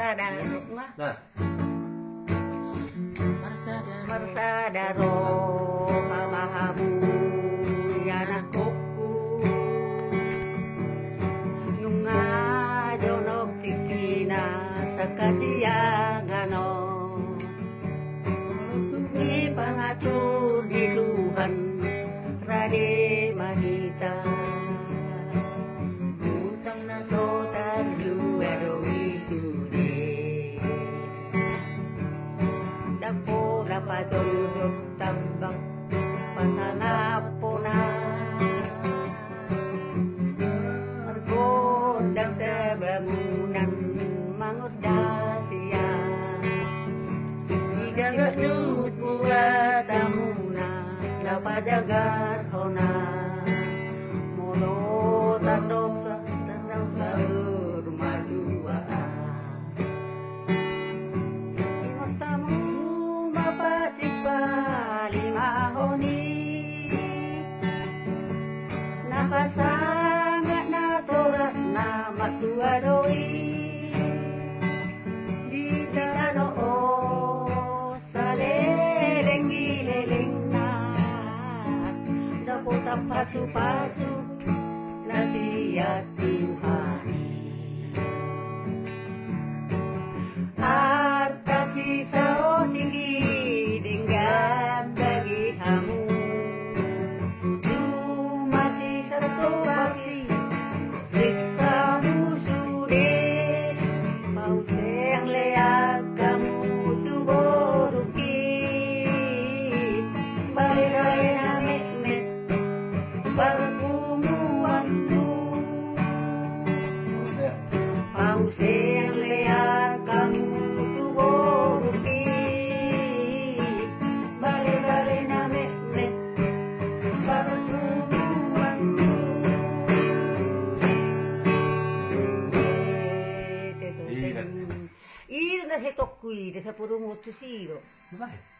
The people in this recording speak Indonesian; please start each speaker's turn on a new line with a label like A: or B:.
A: Marsadaro
B: Nah,
A: Marsadaro mamahamu yana koku nunga jonok tikina sakasiyangano ni pangatur di Tuhan rade mahita utang na sotar juero isude dako napatulog tambak pasanapo na margondang sa bangunan mangoda siya sigaga nut buat tamuna napajagar hona mono tandok sa maduaan imatamu mapatik pa limahoni nakasanga na toras na matuadoi di tanoo sa leleng-leleng na dapat ang pasu-pasu na siya Tuhani harta sisa o tinggi dinggam bagi hamu masih satu kaki risa musude mau yang leak kamu tubuh rukit balik na met perkumuan pause yang leak kamu tubuh rukit balik na met perkumuan Ir na se tokkui de sa puro mucho siro.
B: babae.